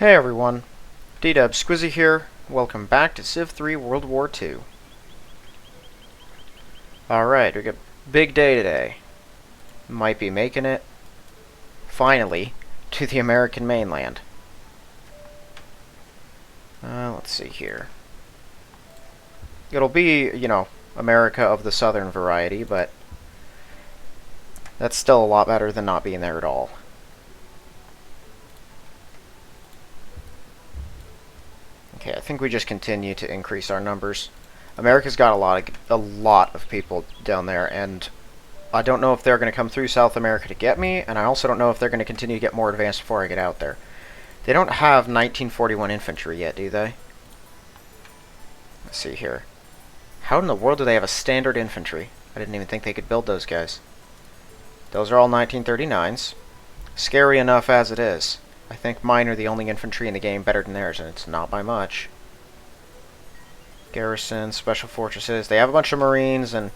Hey everyone, D-Dub Squizzy here. Welcome back to Civ 3 World War II. Alright, we got a big day today. Might be making it, finally, to the American mainland. Let's see here. It'll be, America of the southern variety, but that's still a lot better than not being there at all. Okay, I think we just continue to increase our numbers. America's got a lot of people down there, and I don't know if they're going to come through South America to get me, and I also don't know if they're going to continue to get more advanced before I get out there. They don't have 1941 infantry yet, do they? Let's see here. How in the world do they have a standard infantry? I didn't even think they could build those guys. Those are all 1939s. Scary enough as it is. I think mine are the only infantry in the game better than theirs, and it's not by much. Garrison, special fortresses. They have a bunch of marines and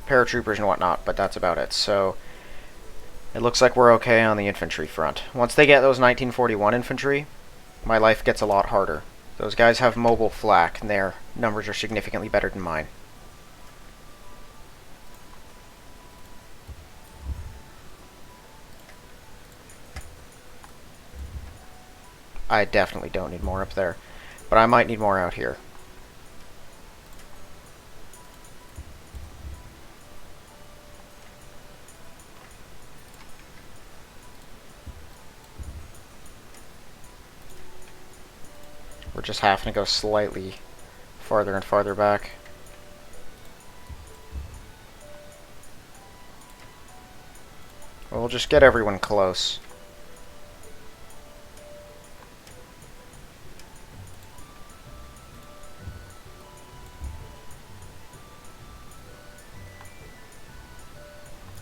paratroopers and whatnot, but that's about it. So it looks like we're okay on the infantry front. Once they get those 1941 infantry, my life gets a lot harder. Those guys have mobile flak, and their numbers are significantly better than mine. I definitely don't need more up there, but I might need more out here. We're just having to go slightly farther and farther back. We'll just get everyone close.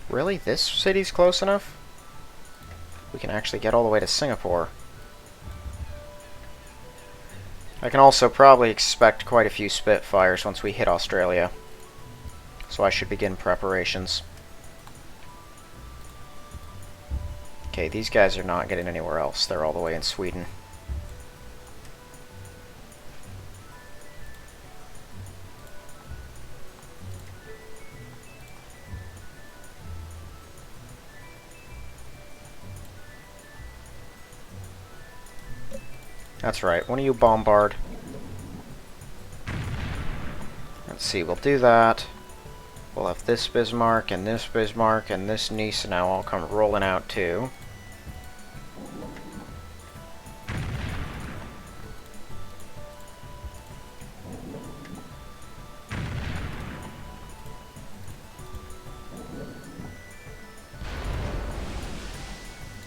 Really? This city's close enough? We can actually get all the way to Singapore. I can also probably expect quite a few Spitfires once we hit Australia. So I should begin preparations. Okay, these guys are not getting anywhere else. They're all the way in Sweden. That's right, one of you bombard. Let's see, we'll do that. We'll have this Bismarck, and this Bismarck, and this Nice now all come rolling out too.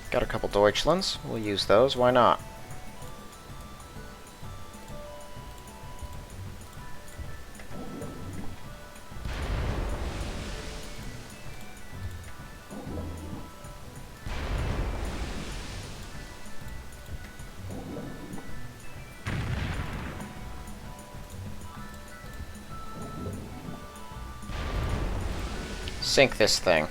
Got a couple Deutschlands. We'll use those, why not? Sink this thing.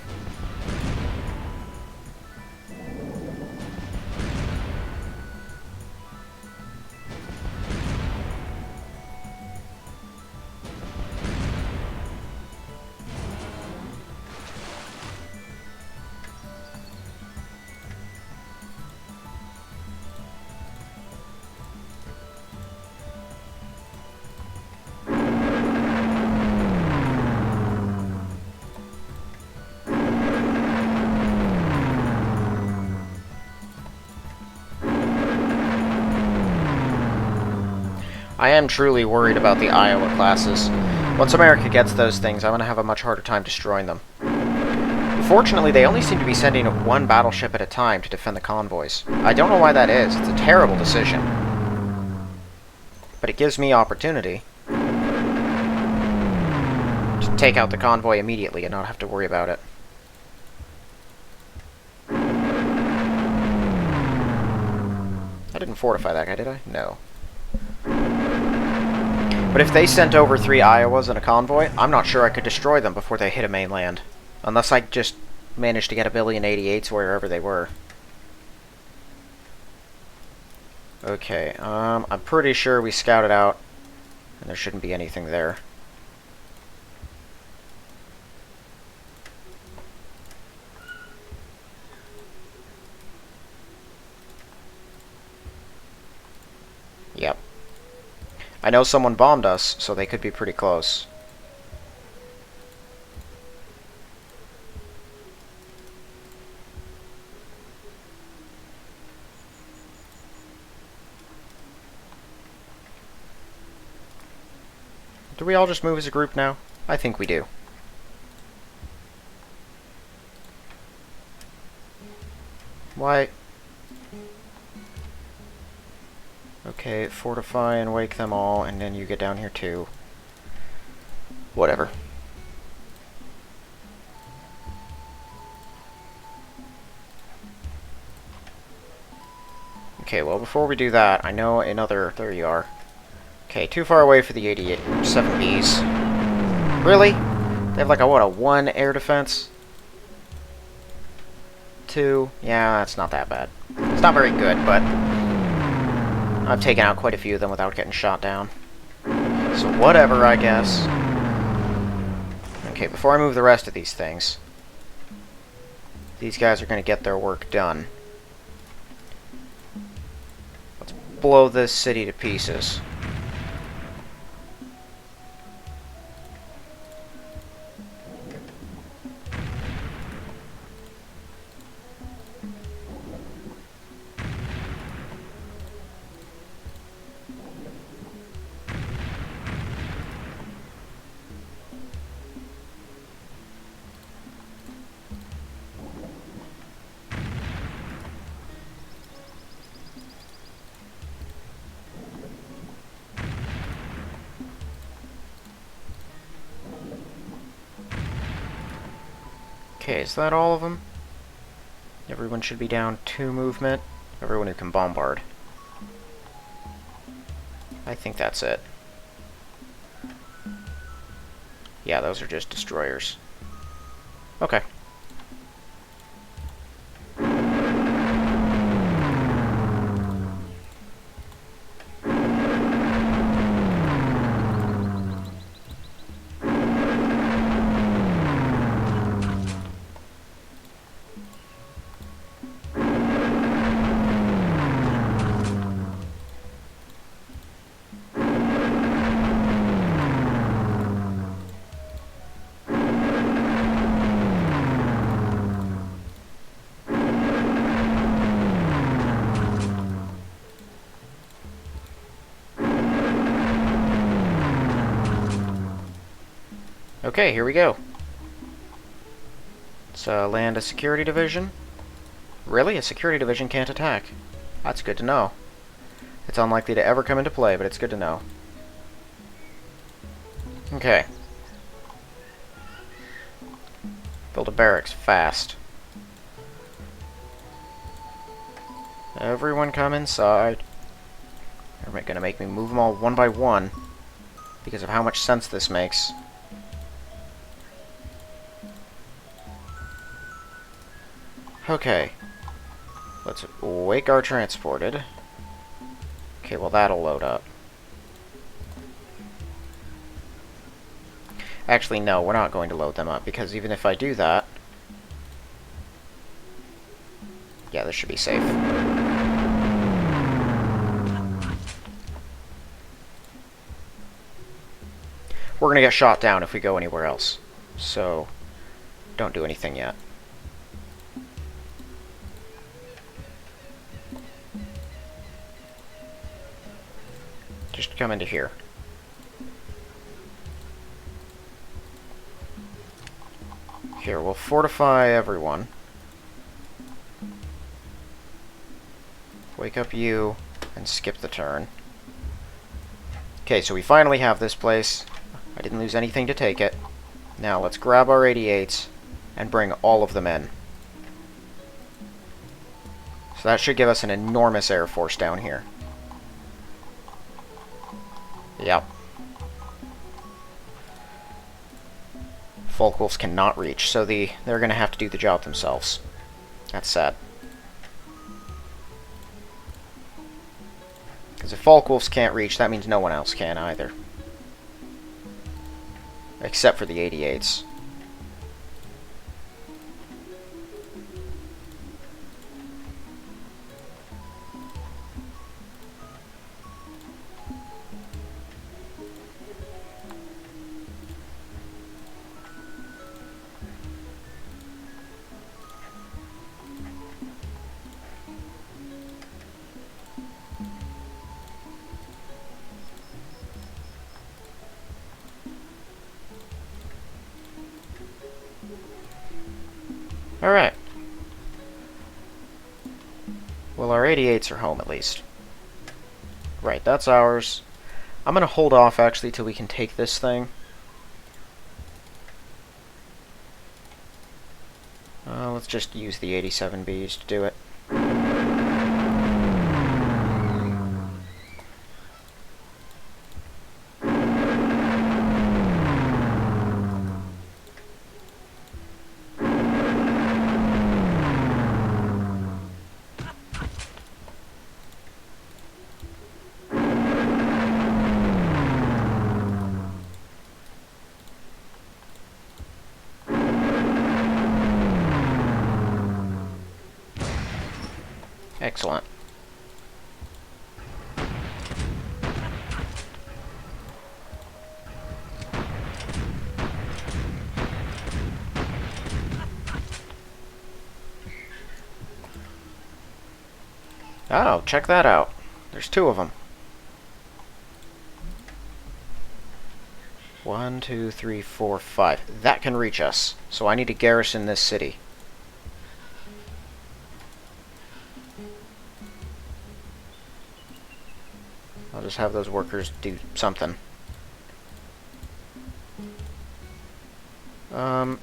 I am truly worried about the Iowa classes. Once America gets those things, I'm going to have a much harder time destroying them. Fortunately, they only seem to be sending one battleship at a time to defend the convoys. I don't know why that is. It's a terrible decision. But it gives me opportunity to take out the convoy immediately and not have to worry about it. I didn't fortify that guy, did I? No. But if they sent over 3 Iowas in a convoy, I'm not sure I could destroy them before they hit a mainland. Unless I just managed to get a billion 88s wherever they were. Okay, I'm pretty sure we scouted out, and there shouldn't be anything there. Yep. I know someone bombed us, so they could be pretty close. Do we all just move as a group now? I think we do. Why? Okay, fortify and wake them all, and then you get down here too. Whatever. Okay, well, before we do that, I know another... There you are. Okay, too far away for the 87Bs. Really? They have like a, what, a 1 air defense? 2? Yeah, that's not that bad. It's not very good, but I've taken out quite a few of them without getting shot down. So whatever, I guess. Okay, before I move the rest of these things, these guys are going to get their work done. Let's blow this city to pieces. Okay, is that all of them? Everyone should be down 2 movement. Everyone who can bombard. I think that's it. Yeah, those are just destroyers. Okay. Okay, here we go. Let's land a security division. Really? A security division can't attack? That's good to know. It's unlikely to ever come into play, but it's good to know. Okay. Build a barracks fast. Everyone come inside. They're gonna make me move them all one by one because of how much sense this makes. Okay. Let's wake our transported. Okay, well that'll load up. Actually, no, we're not going to load them up, because even if I do that... Yeah, this should be safe. We're gonna get shot down if we go anywhere else. So, don't do anything yet. Just come into here. Here, we'll fortify everyone. Wake up you, and skip the turn. Okay, so we finally have this place. I didn't lose anything to take it. Now let's grab our 88s and bring all of them in. So that should give us an enormous air force down here. Yep. Folkwolves cannot reach, so they're going to have to do the job themselves. That's sad. Because if Falkwolves can't reach, that means no one else can either. Except for the 88s. Alright. Well, our 88s are home, at least. Right, that's ours. I'm gonna hold off, actually, till we can take this thing. Let's just use the 87Bs to do it. Excellent. Oh, check that out. There's two of them. 1, 2, 3, 4, 5. That can reach us. So I need to garrison this city. I'll just have those workers do something.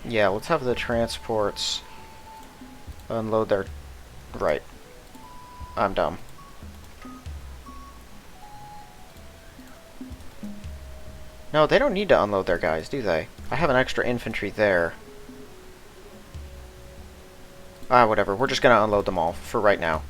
Yeah, let's have the transports unload their... Right. I'm dumb. No, they don't need to unload their guys, do they? I have an extra infantry there. Ah, whatever. We're just gonna unload them all for right now.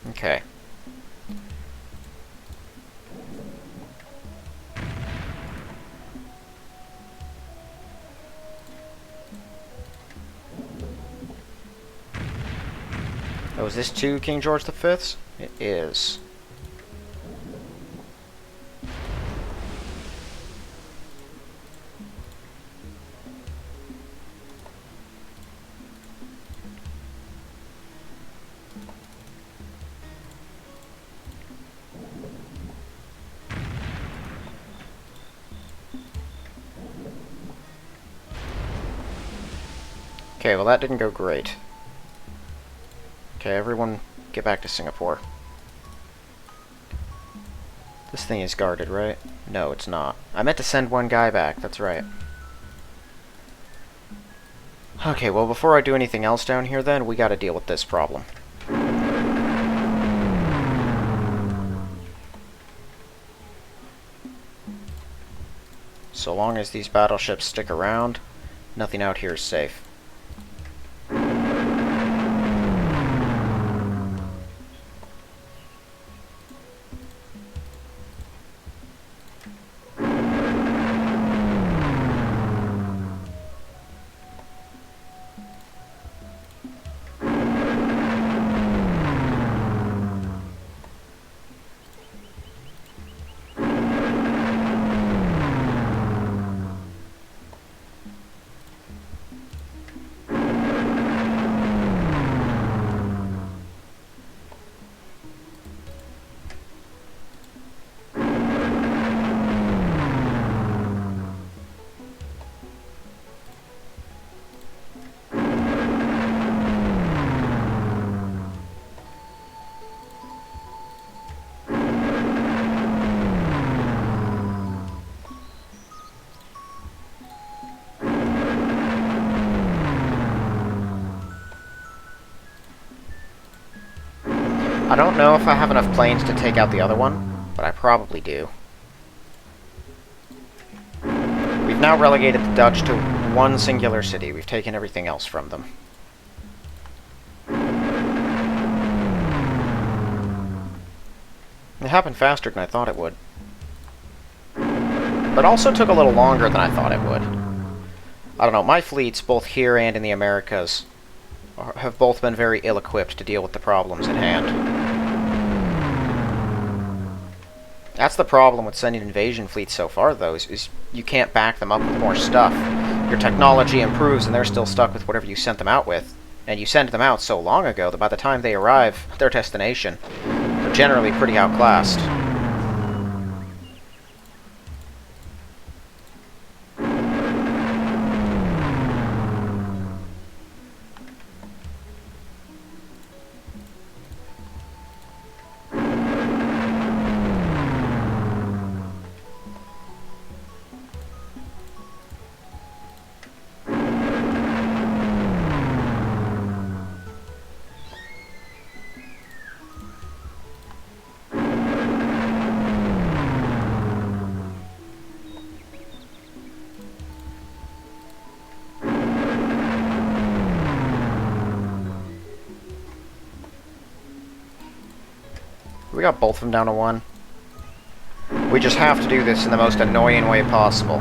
Okay. Oh, is this to King George V's? It is. Okay, well that didn't go great. Okay, everyone get back to Singapore. This thing is guarded, right? No, it's not. I meant to send one guy back, that's right. Okay, well before I do anything else down here then, we gotta deal with this problem. So long as these battleships stick around, nothing out here is safe. I don't know if I have enough planes to take out the other one, but I probably do. now relegated the Dutch to one singular city. We've taken everything else from them. It happened faster than I thought it would. But also took a little longer than I thought it would. I don't know, my fleets, both here and in the Americas, have both been very ill-equipped to deal with the problems at hand. That's the problem with sending invasion fleets so far, though, is you can't back them up with more stuff. Your technology improves and they're still stuck with whatever you sent them out with. And you send them out so long ago that by the time they arrive at their destination, they're generally pretty outclassed. We got both of them down to 1. We just have to do this in the most annoying way possible.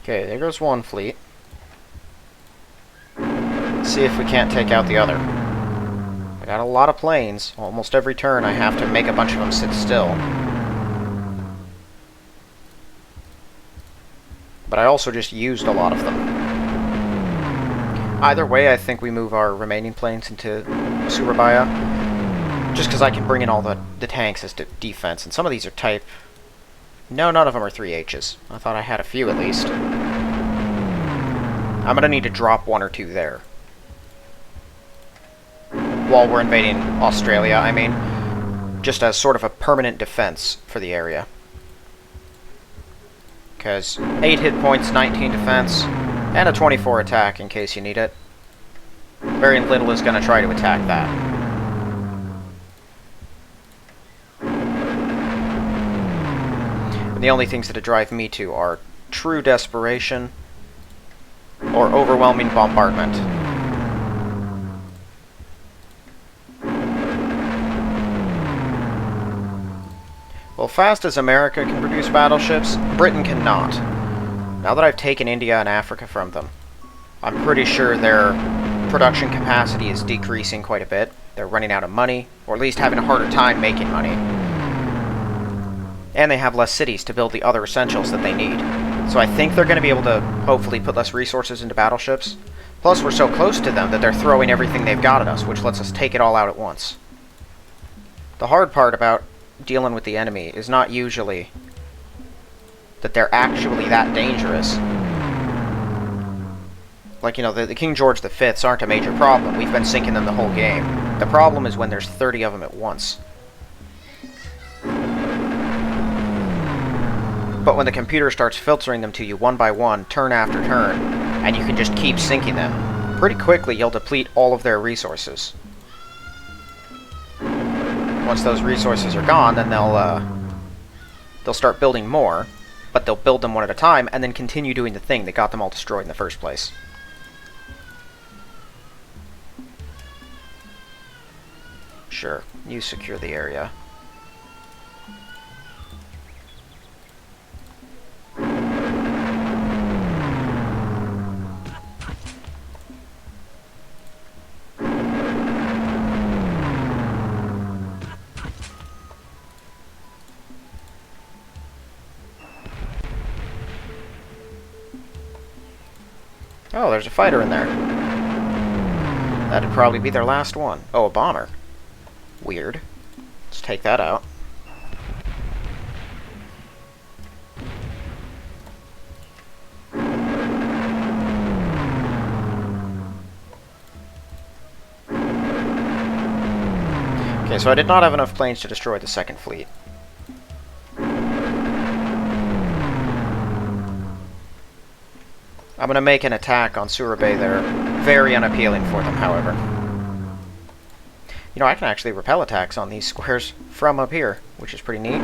Okay, there goes one fleet. Let's see if we can't take out the other. I got a lot of planes. Almost every turn I have to make a bunch of them sit still. But I also just used a lot of them. Either way, I think we move our remaining planes into Surabaya. Just because I can bring in all the tanks as defense. And some of these are type... No, none of them are 3Hs. I thought I had a few at least. I'm gonna need to drop 1 or 2 there. While we're invading Australia, I mean. Just as sort of a permanent defense for the area. Because 8 hit points, 19 defense, and a 24 attack in case you need it. Very little is gonna try to attack that. The only things that drive me to are true desperation or overwhelming bombardment. Well, fast as America can produce battleships, Britain cannot. Now that I've taken India and Africa from them, I'm pretty sure their production capacity is decreasing quite a bit. They're running out of money, or at least having a harder time making money. And they have less cities to build the other essentials that they need. So I think they're going to be able to hopefully put less resources into battleships. Plus we're so close to them that they're throwing everything they've got at us, which lets us take it all out at once. The hard part about dealing with the enemy is not usually that they're actually that dangerous. Like, you know, the King George V's aren't a major problem. We've been sinking them the whole game. The problem is when there's 30 of them at once. But when the computer starts filtering them to you one by one, turn after turn, and you can just keep sinking them, pretty quickly you'll deplete all of their resources. Once those resources are gone, then they'll start building more, but they'll build them one at a time, and then continue doing the thing that got them all destroyed in the first place. Sure, you secure the area. Oh, there's a fighter in there. That'd probably be their last one. Oh, a bomber. Weird. Let's take that out. Okay, so I did not have enough planes to destroy the second fleet. I'm going to make an attack on Surabaya there. Very unappealing for them, however. You know, I can actually repel attacks on these squares from up here, which is pretty neat.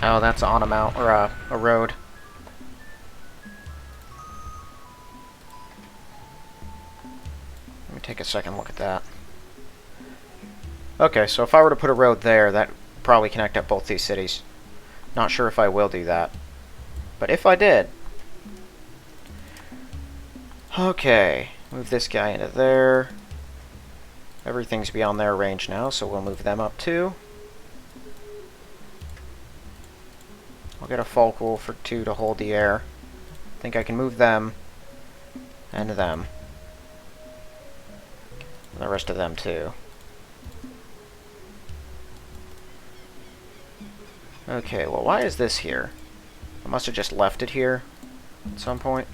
Oh, that's on a mount or a road. Let me take a second look at that. Okay, so if I were to put a road there, that would probably connect up both these cities. Not sure if I will do that. But if I did... Okay, move this guy into there. Everything's beyond their range now, so we'll move them up too. I'll get a Falkwolf for 2 to hold the air. I think I can move them and them. And the rest of them too. Okay, well, why is this here? I must have just left it here at some point.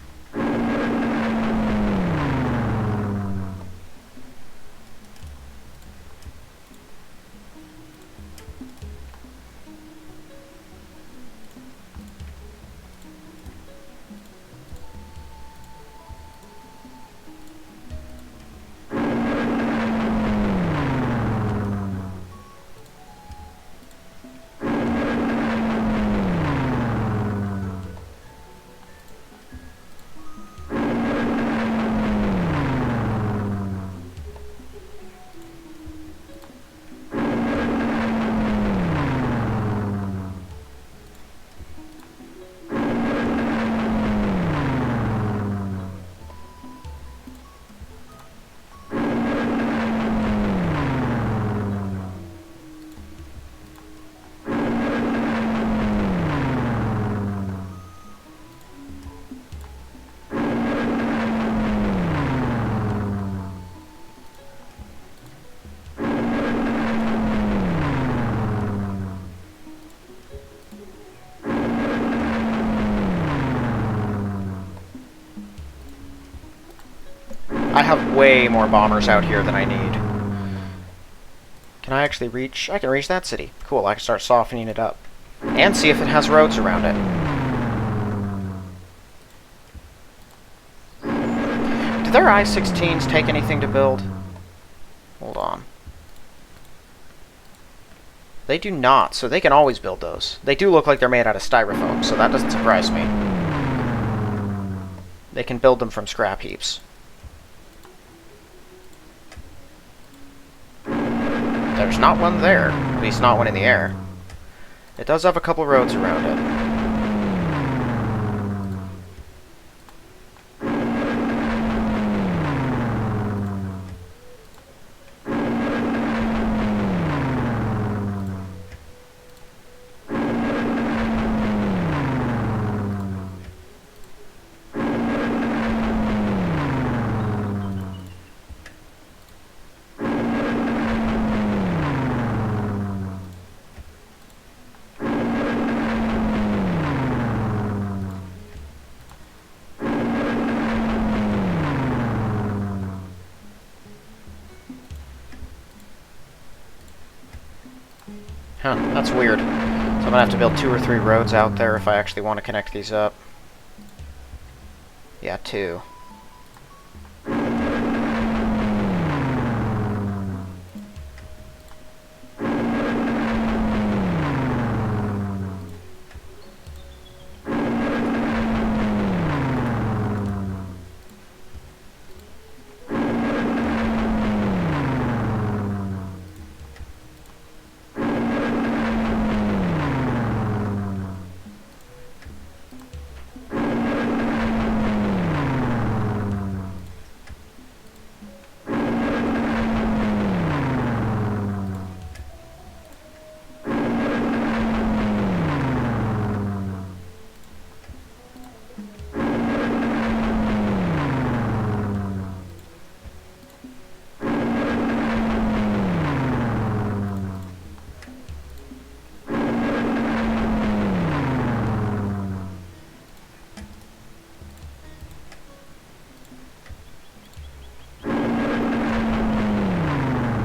I have way more bombers out here than I need. Can I actually reach? I can reach that city. Cool, I can start softening it up. And see if it has roads around it. Do their I-16s take anything to build? Hold on. They do not, so they can always build those. They do look like they're made out of styrofoam, so that doesn't surprise me. They can build them from scrap heaps. There's not one there, at least not one in the air. It does have a couple roads around it. Huh, that's weird. So I'm gonna have to build 2 or 3 roads out there if I actually want to connect these up. Yeah, 2.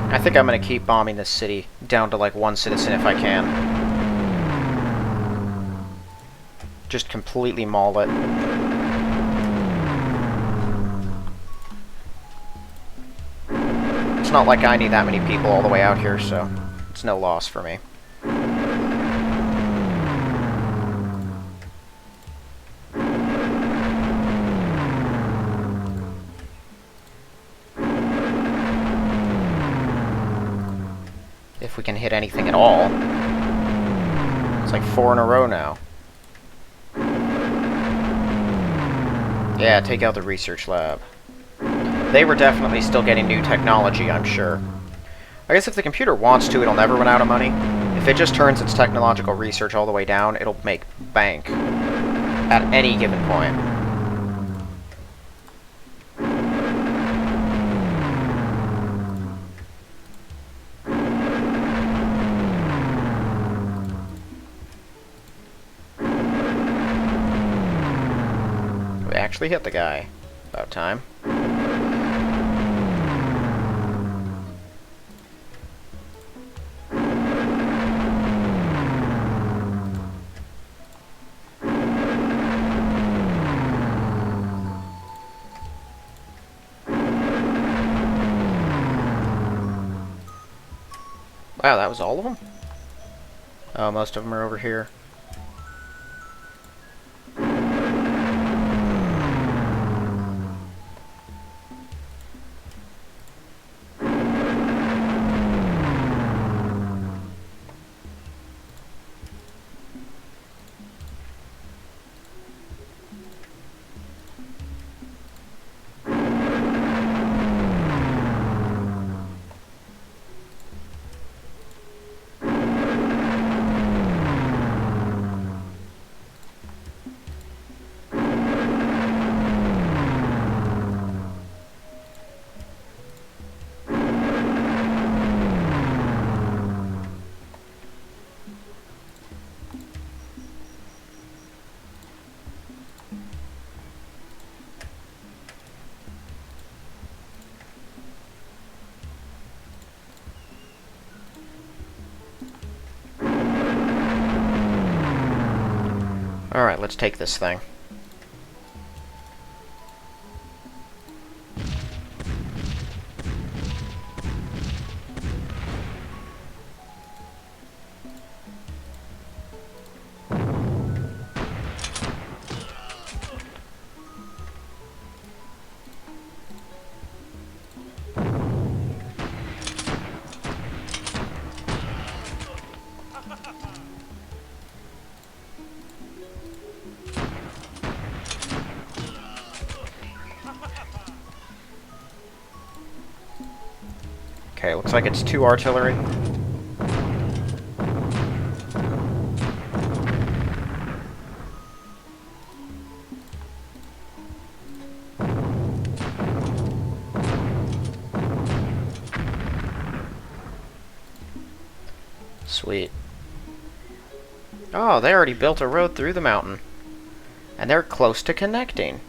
I think I'm going to keep bombing this city down to like 1 citizen if I can. Just completely maul it. It's not like I need that many people all the way out here, so it's no loss for me. If we can hit anything at all. It's like 4 in a row now. Yeah, take out the research lab. They were definitely still getting new technology, I'm sure. I guess if the computer wants to, it'll never run out of money. If it just turns its technological research all the way down, it'll make bank at any given point. We actually hit the guy. About time. Wow, that was all of them? Oh, most of them are over here. Alright, let's take this thing. Okay, looks like it's 2 artillery. Sweet. Oh, they already built a road through the mountain. And they're close to connecting.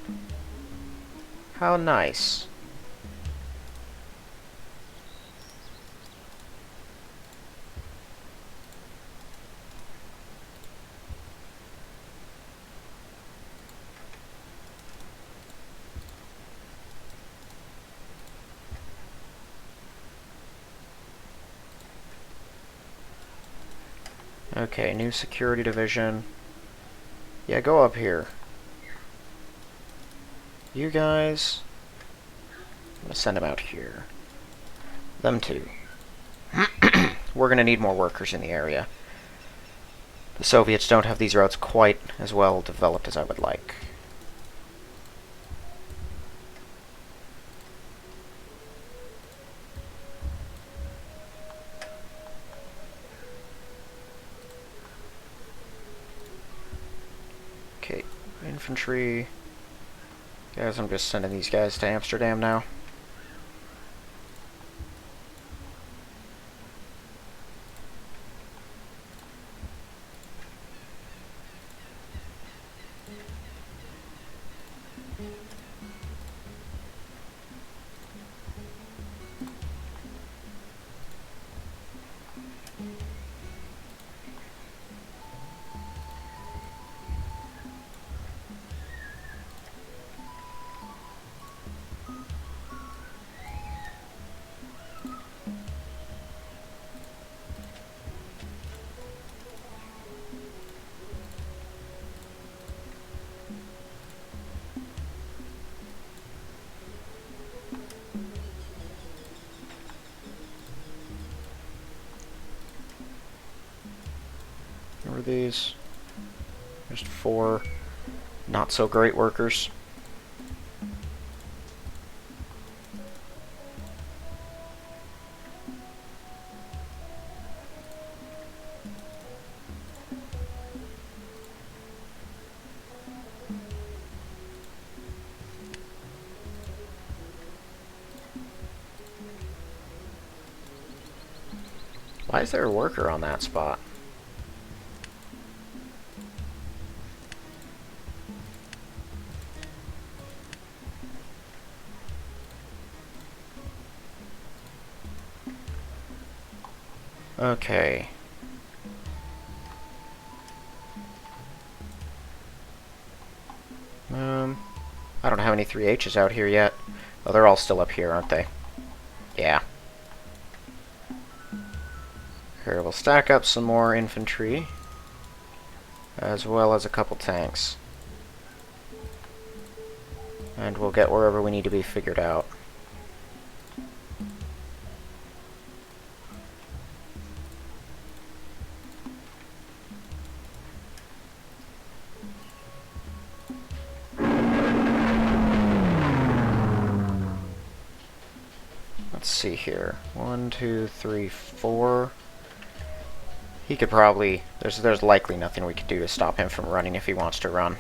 How nice. Okay, new security division. Yeah, go up here. You guys... I'm gonna send them out here. Them too. We're gonna need more workers in the area. The Soviets don't have these routes quite as well developed as I would like. Okay, infantry. Guys, I'm just sending these guys to Amsterdam now. these. Just 4 not so great workers. Why is there a worker on that spot? Okay. I don't have any 3H's out here yet. Oh, they're all still up here, aren't they? Yeah. Here, we'll stack up some more infantry, as well as a couple tanks. And we'll get wherever we need to be figured out. Let's see here. 1, 2, 3, 4. He could probably... There's likely nothing we could do to stop him from running if he wants to run.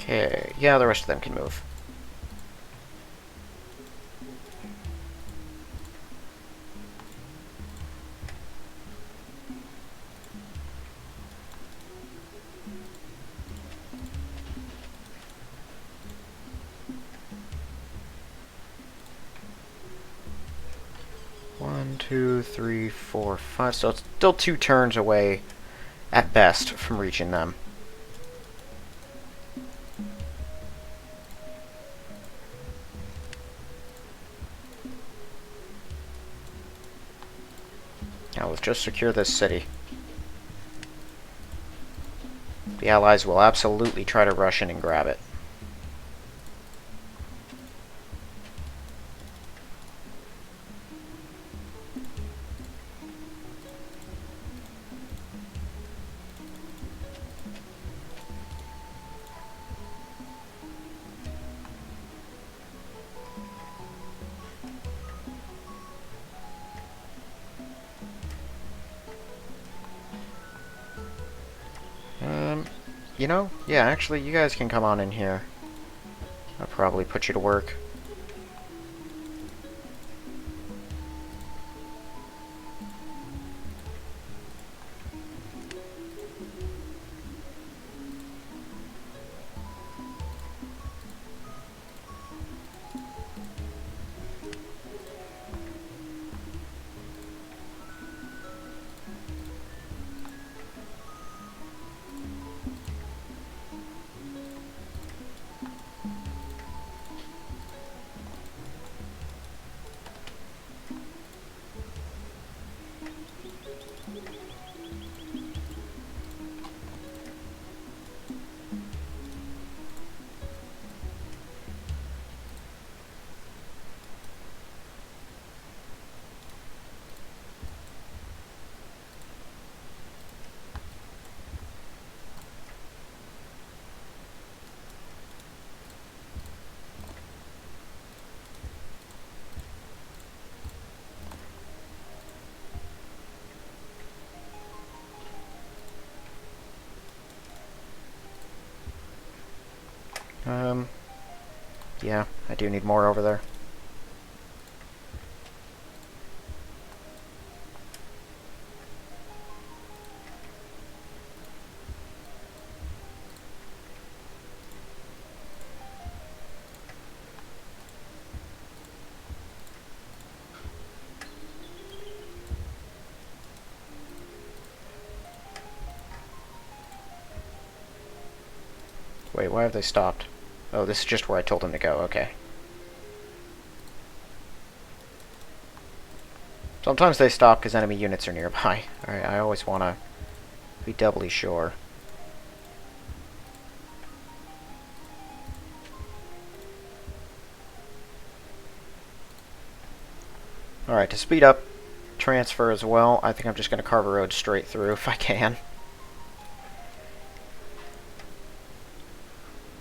Okay, yeah, the rest of them can move. One, 2, 3, 4, 5. So it's still 2 turns away, at best, from reaching them. Now let's just secure this city. The Allies will absolutely try to rush in and grab it. You know, yeah, actually, you guys can come on in here. I'll probably put you to work. Yeah, I do need more over there. Wait, why have they stopped? Oh, this is just where I told them to go, okay. Sometimes they stop because enemy units are nearby. Alright, I always want to be doubly sure. Alright, to speed up transfer as well, I think I'm just going to carve a road straight through if I can.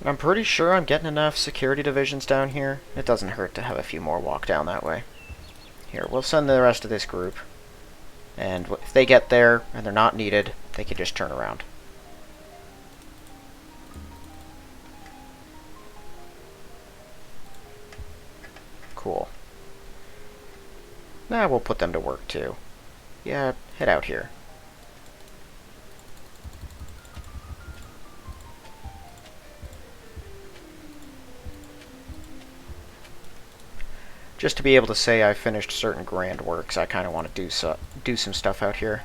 I'm pretty sure I'm getting enough security divisions down here. It doesn't hurt to have a few more walk down that way. Here, we'll send the rest of this group. And if they get there and they're not needed, they can just turn around. Cool. Now we'll put them to work too. Yeah, head out here. Just to be able to say I finished certain grand works, I kind of want to do some stuff out here.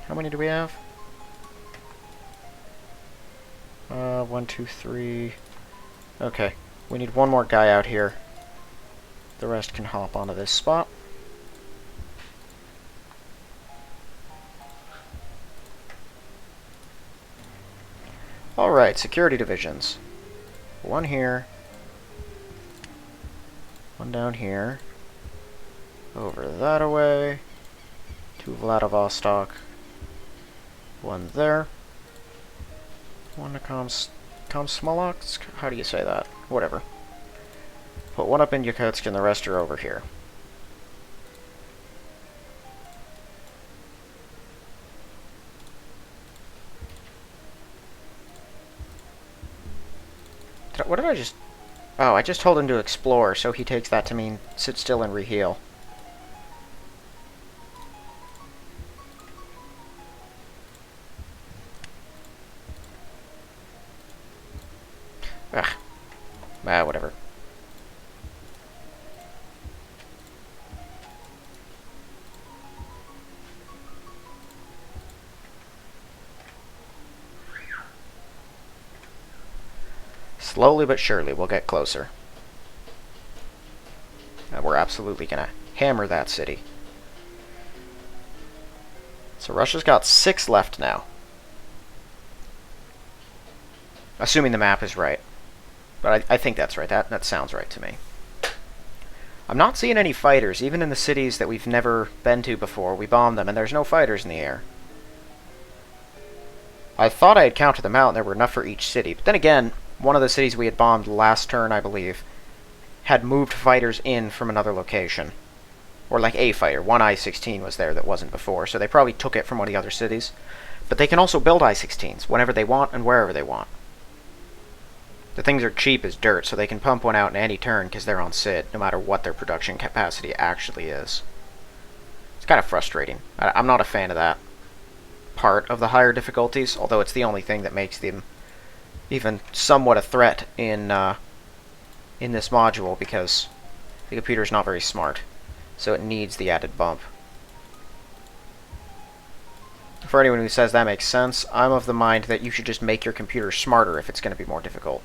How many do we have? 1, 2, 3. Okay, we need one more guy out here. The rest can hop onto this spot. Alright, security divisions. One here. One down here. Over that away. To Vladivostok. One there. One to Komsomolsk? How do you say that? Whatever. Put one up in Yakutsk and the rest are over here. What did I just... Oh, I just told him to explore, so he takes that to mean sit still and reheal. Ugh. Whatever. Slowly but surely, we'll get closer. And we're absolutely gonna hammer that city. So Russia's got 6 left now. Assuming the map is right. But I think that's right. That sounds right to me. I'm not seeing any fighters, even in the cities that we've never been to before. We bombed them, and there's no fighters in the air. I thought I had counted them out, and there were enough for each city. But then again, one of the cities we had bombed last turn, I believe, had moved fighters in from another location. Or like a fighter. One I-16 was there that wasn't before, so they probably took it from one of the other cities. But they can also build I-16s whenever they want and wherever they want. The things are cheap as dirt, so they can pump one out in any turn because they're on SID, no matter what their production capacity actually is. It's kind of frustrating. I'm not a fan of that part of the higher difficulties, although it's the only thing that makes them even somewhat a threat in this module, because the computer's not very smart, so it needs the added bump. For anyone who says that makes sense, I'm of the mind that you should just make your computer smarter if it's going to be more difficult.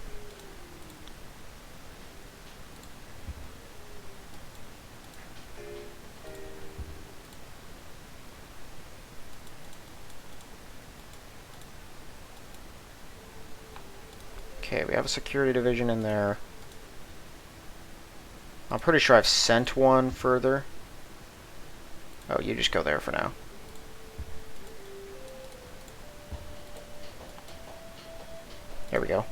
Okay, we have a security division in there. I'm pretty sure I've sent one further. Oh, you just go there for now. There we go.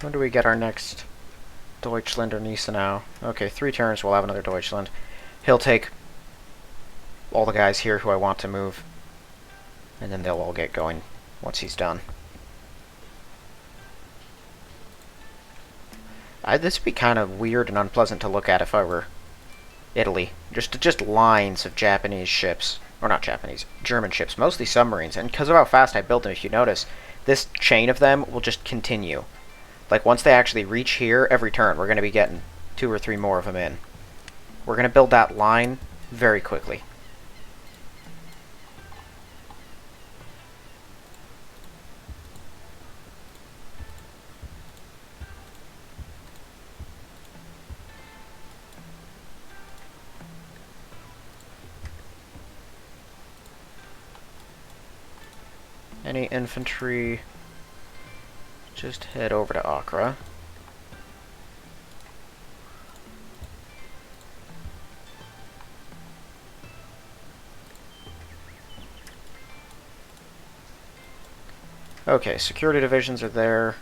When do we get our next Deutschland or Gneisenau? Okay, 3 turns, we'll have another Deutschland. He'll take all the guys here who I want to move, and then they'll all get going once he's done. This would be kind of weird and unpleasant to look at if I were Italy. Just lines of Japanese ships. Or not Japanese, German ships, mostly submarines. And because of how fast I built them, if you notice, this chain of them will just continue. Like, once they actually reach here, every turn, we're going to be getting 2 or 3 more of them in. We're going to build that line very quickly. Any infantry, just head over to Accra. Okay, security divisions are there.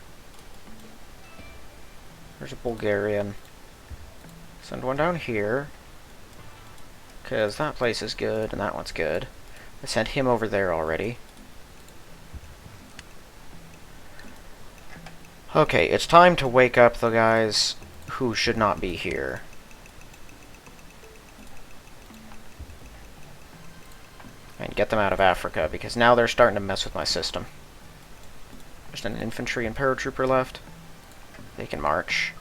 There's a Bulgarian. Send one down here, because that place is good and that one's good. I sent him over there already. Okay, it's time to wake up the guys who should not be here. And get them out of Africa, because now they're starting to mess with my system. There's an infantry and paratrooper left. They can march.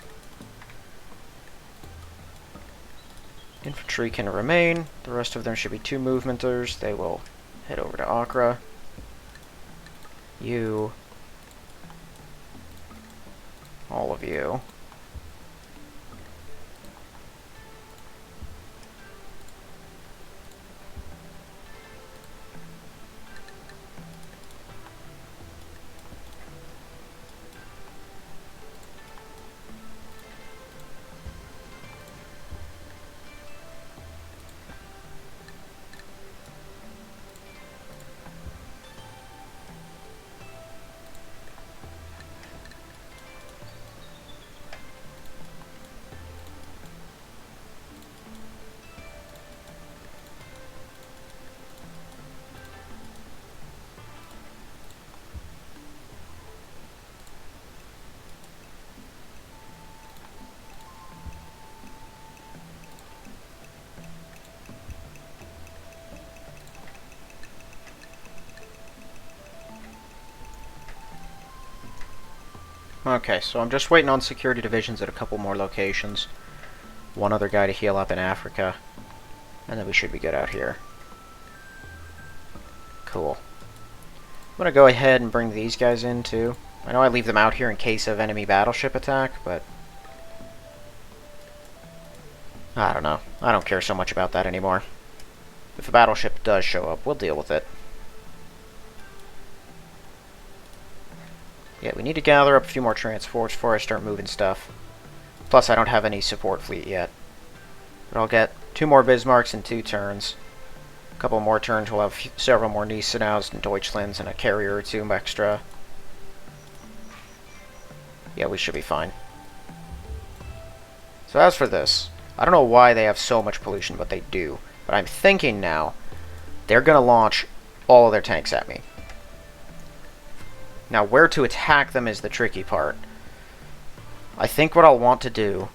Infantry can remain. The rest of them should be 2 movementers. They will head over to Accra. You... all of you. Okay, so I'm just waiting on security divisions at a couple more locations. One other guy to heal up in Africa. And then we should be good out here. Cool. I'm going to go ahead and bring these guys in, too. I know I leave them out here in case of enemy battleship attack, but... I don't know. I don't care so much about that anymore. If a battleship does show up, we'll deal with it. Yeah, we need to gather up a few more transports before I start moving stuff. Plus, I don't have any support fleet yet. But I'll get 2 more Bismarcks in 2 turns. A couple more turns, we'll have several more Gneisenaus and Deutschlands and a carrier or 2 extra. Yeah, we should be fine. So as for this, I don't know why they have so much pollution, but they do. But I'm thinking now, they're going to launch all of their tanks at me. Now, where to attack them is the tricky part. I think what I'll want to do...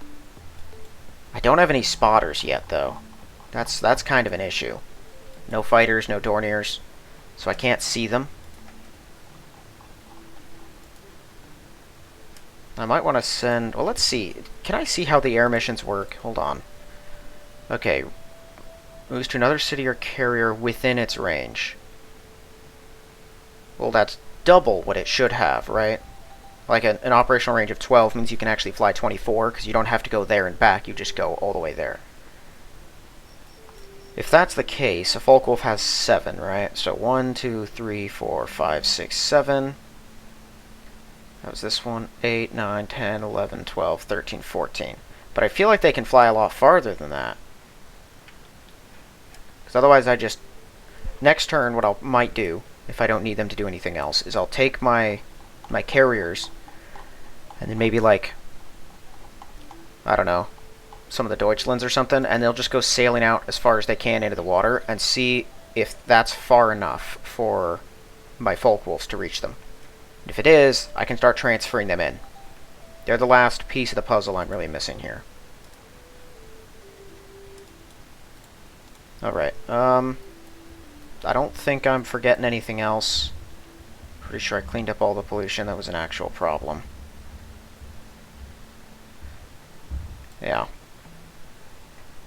I don't have any spotters yet, though. That's kind of an issue. No fighters, no Dorniers, so I can't see them. I might want to send... Well, let's see. Can I see how the air missions work? Hold on. Okay. Moves to another city or carrier within its range. Well, that's double what it should have, right? Like an operational range of 12 means you can actually fly 24, because you don't have to go there and back, you just go all the way there. If that's the case, a Focke-Wulf has 7, right? So 1, 2, 3, 4, 5, 6, 7. That was this one. 8, 9, 10, 11, 12, 13, 14. But I feel like they can fly a lot farther than that. Because otherwise I just... Next turn, what I might do, if I don't need them to do anything else, is I'll take my carriers, And then maybe, like, I don't know, some of the Deutschlands or something, and they'll just go sailing out as far as they can into the water and see if that's far enough for my Folkwolves to reach them. And if it is, I can start transferring them in. They're the last piece of the puzzle I'm really missing here. Alright, I don't think I'm forgetting anything else. Pretty sure I cleaned up all the pollution that was an actual problem. Yeah.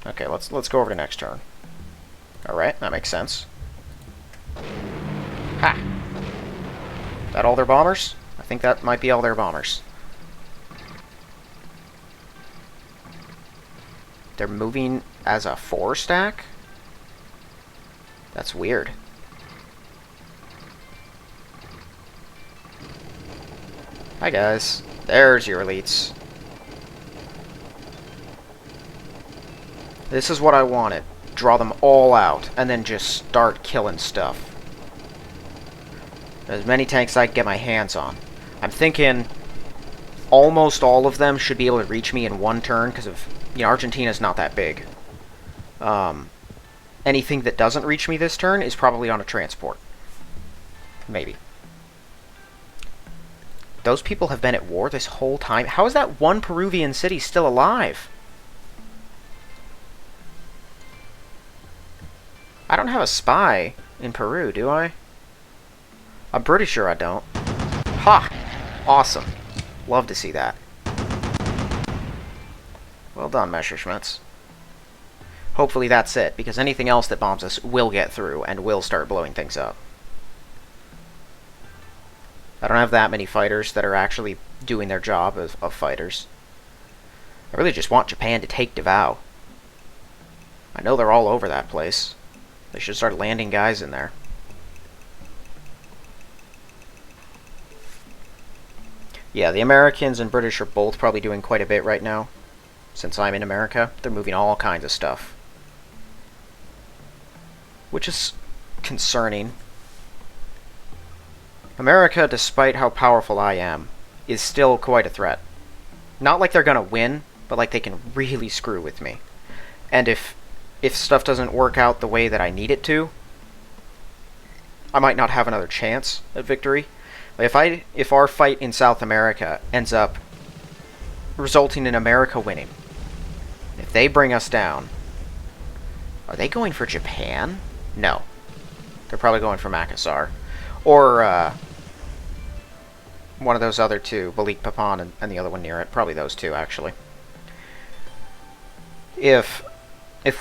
Okay, let's go over to next turn. Alright, that makes sense. Ha! That all their bombers? I think that might be all their bombers. They're moving as a 4-stack? That's weird. Hi guys. There's your elites. This is what I wanted. Draw them all out, and then just start killing stuff. As many tanks as I can get my hands on. I'm thinking almost all of them should be able to reach me in one turn, because of, you know, Argentina's not that big. Anything that doesn't reach me this turn is probably on a transport. Maybe. Those people have been at war this whole time. How is that one Peruvian city still alive? I don't have a spy in Peru, do I? I'm pretty sure I don't. Ha! Awesome. Love to see that. Well done, Messerschmitts. Hopefully that's it, because anything else that bombs us will get through and will start blowing things up. I don't have that many fighters that are actually doing their job of fighters. I really just want Japan to take Davao. I know they're all over that place. They should start landing guys in there. Yeah, the Americans and British are both probably doing quite a bit right now. Since I'm in America, they're moving all kinds of stuff. Which is concerning. America, despite how powerful I am, is still quite a threat. Not like they're gonna win, but like they can really screw with me. And if stuff doesn't work out the way that I need it to, I might not have another chance at victory. If our fight in South America ends up resulting in America winning, if they bring us down, are they going for Japan? No. They're probably going for Makassar. Or, one of those other two, Balikpapan and the other one near it. Probably those two, actually. If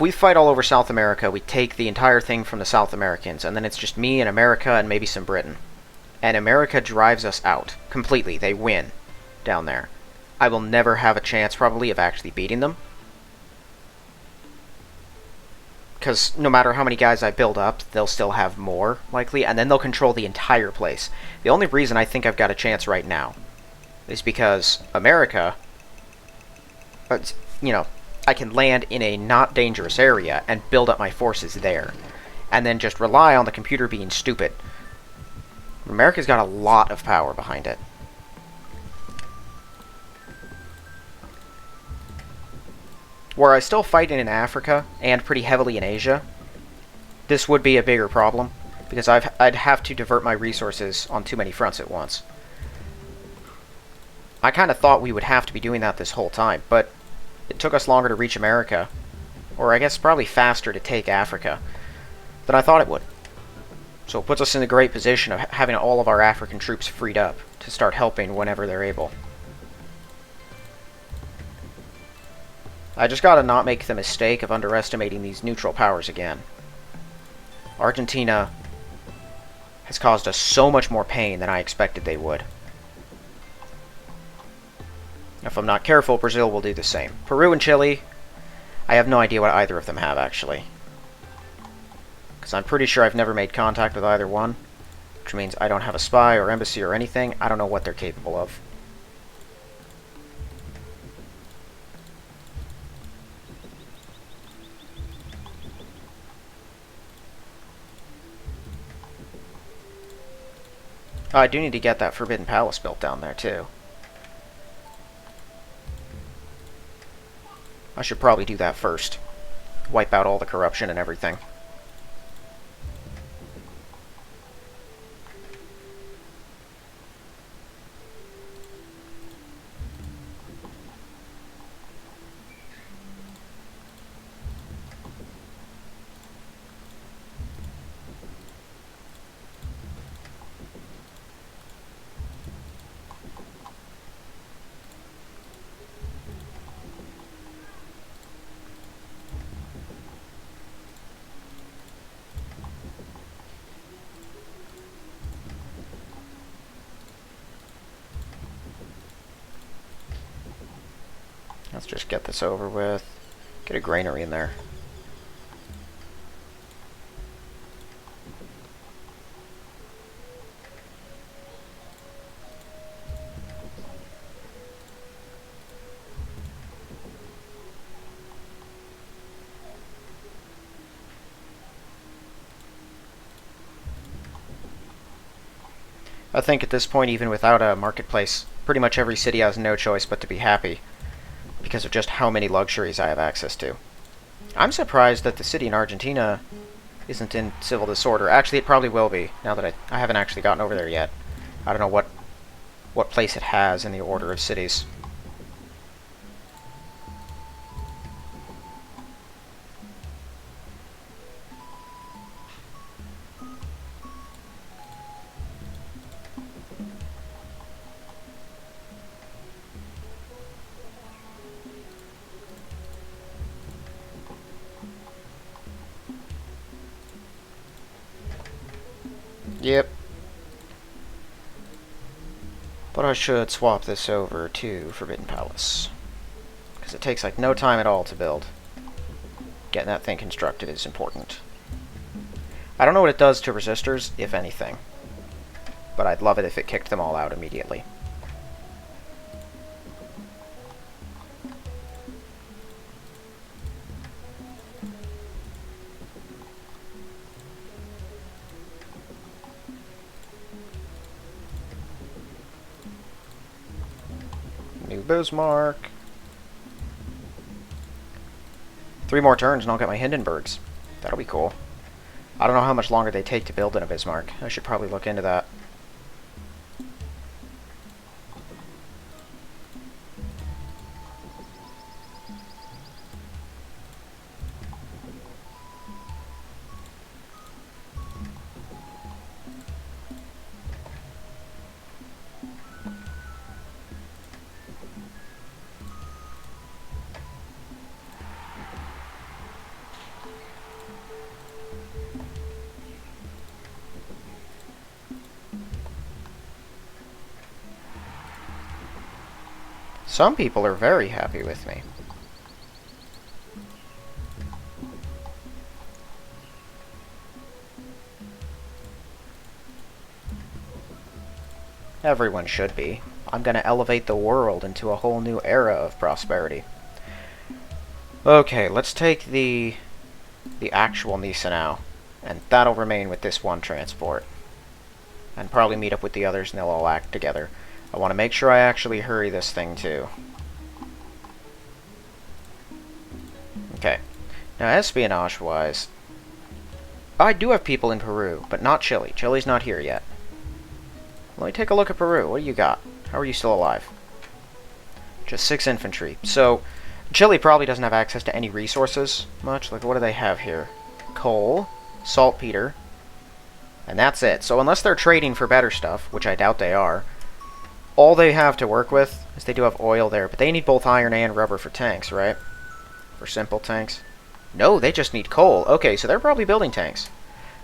we fight all over South America, we take the entire thing from the South Americans, and then it's just me and America and maybe some Britain. And America drives us out completely. They win down there. I will never have a chance, probably, of actually beating them. Because no matter how many guys I build up, they'll still have more, likely, and then they'll control the entire place. The only reason I think I've got a chance right now is because America, you know, I can land in a not dangerous area and build up my forces there, and then just rely on the computer being stupid. America's got a lot of power behind it. Were I still fighting in Africa, and pretty heavily in Asia, this would be a bigger problem, because I'd have to divert my resources on too many fronts at once. I kind of thought we would have to be doing that this whole time, but it took us longer to reach America, or I guess probably faster to take Africa, than I thought it would. So it puts us in a great position of having all of our African troops freed up to start helping whenever they're able. I just gotta not make the mistake of underestimating these neutral powers again. Argentina has caused us so much more pain than I expected they would. If I'm not careful, Brazil will do the same. Peru and Chile, I have no idea what either of them have, actually. Because I'm pretty sure I've never made contact with either one, which means I don't have a spy or embassy or anything. I don't know what they're capable of. Oh, I do need to get that Forbidden Palace built down there, too. I should probably do that first. Wipe out all the corruption and everything. Let's just get this over with. Get a granary in there. I think at this point, even without a marketplace, pretty much every city has no choice but to be happy because of just how many luxuries I have access to. I'm surprised that the city in Argentina isn't in civil disorder. Actually, it probably will be, now that I haven't actually gotten over there yet. I don't know what place it has in the order of cities. Yep. But I should swap this over to Forbidden Palace, because it takes like no time at all to build. Getting that thing constructed is important. I don't know what it does to resistors, if anything, but I'd love it if it kicked them all out immediately. New Bismarck. 3 more turns and I'll get my Hindenburgs. That'll be cool. I don't know how much longer they take to build in a Bismarck. I should probably look into that. Some people are very happy with me. Everyone should be. I'm gonna elevate the world into a whole new era of prosperity. Okay, let's take the actual Nisa now, and that'll remain with this one transport. And probably meet up with the others and they'll all act together. I want to make sure I actually hurry this thing too. Okay. Now, espionage-wise, I do have people in Peru, but not Chile. Chile's not here yet. Let me take a look at Peru. What do you got? How are you still alive? Just 6 infantry. So, Chile probably doesn't have access to any resources much. Like, what do they have here? Coal, saltpeter, and that's it. So unless they're trading for better stuff, which I doubt they are, all they have to work with is they do have oil there, but they need both iron and rubber for tanks, right? For simple tanks. No, they just need coal. Okay, so they're probably building tanks.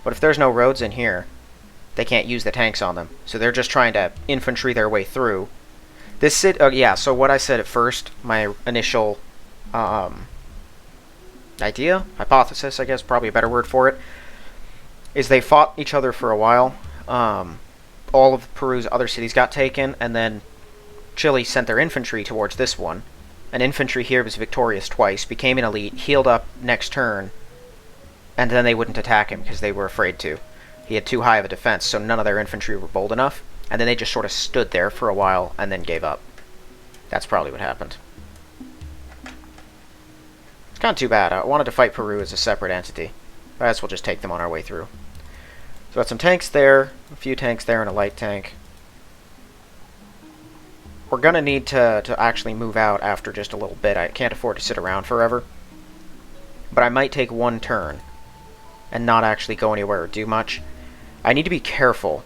But if there's no roads in here, they can't use the tanks on them. So they're just trying to infantry their way through. This yeah, so what I said at first, my initial idea, hypothesis, I guess, probably a better word for it, is they fought each other for a while. All of Peru's other cities got taken, and then Chile sent their infantry towards this one. And infantry here was victorious twice, became an elite, healed up next turn, and then they wouldn't attack him because they were afraid to. He had too high of a defense, so none of their infantry were bold enough, and then they just sort of stood there for a while and then gave up. That's probably what happened. It's not too bad. I wanted to fight Peru as a separate entity. I guess we'll just take them on our way through. So got some tanks there, a few tanks there, and a light tank. We're going to need to actually move out after just a little bit. I can't afford to sit around forever. But I might take one turn and not actually go anywhere or do much. I need to be careful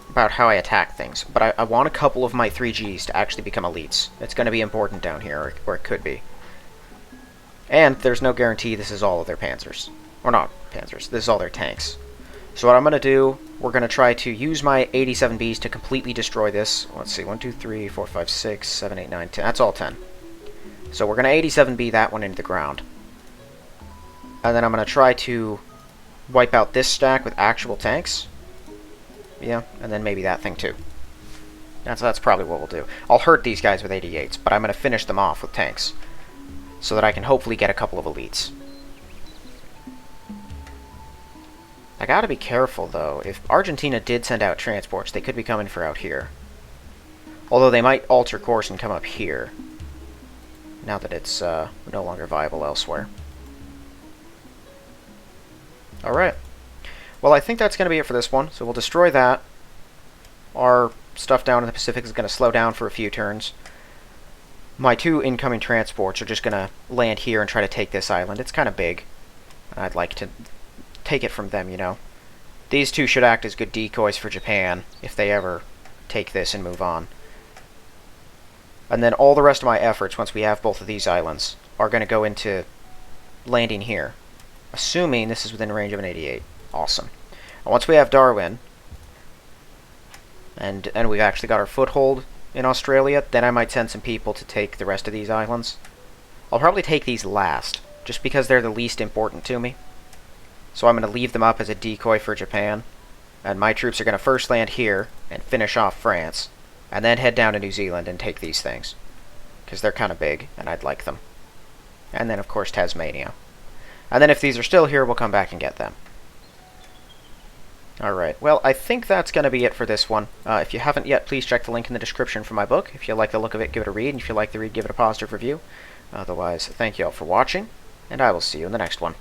about how I attack things, but I want a couple of my 3Gs to actually become elites. It's going to be important down here, or it could be. And there's no guarantee this is all of their panzers. Or not panzers, this is all their tanks. So what I'm going to do, we're going to try to use my 87Bs to completely destroy this. Let's see, 1, 2, 3, 4, 5, 6, 7, 8, 9, 10. That's all 10. So we're going to 87B that one into the ground. And then I'm going to try to wipe out this stack with actual tanks. Yeah, and then maybe that thing too. That's probably what we'll do. I'll hurt these guys with 88s, but I'm going to finish them off with tanks. So that I can hopefully get a couple of elites. I gotta be careful, though. If Argentina did send out transports, they could be coming for out here. Although they might alter course and come up here. Now that it's no longer viable elsewhere. Alright. Well, I think that's going to be it for this one. So we'll destroy that. Our stuff down in the Pacific is going to slow down for a few turns. My 2 incoming transports are just going to land here and try to take this island. It's kind of big. I'd like to take it from them, you know. These 2 should act as good decoys for Japan if they ever take this and move on. And then all the rest of my efforts, once we have both of these islands, are going to go into landing here. Assuming this is within range of an 88. Awesome. And once we have Darwin, and we've actually got our foothold in Australia, then I might send some people to take the rest of these islands. I'll probably take these last, just because they're the least important to me. So I'm going to leave them up as a decoy for Japan. And my troops are going to first land here and finish off France, and then head down to New Zealand and take these things. Because they're kind of big, and I'd like them. And then, of course, Tasmania. And then if these are still here, we'll come back and get them. Alright, well, I think that's going to be it for this one. If you haven't yet, please check the link in the description for my book. If you like the look of it, give it a read. And if you like the read, give it a positive review. Otherwise, thank you all for watching, and I will see you in the next one.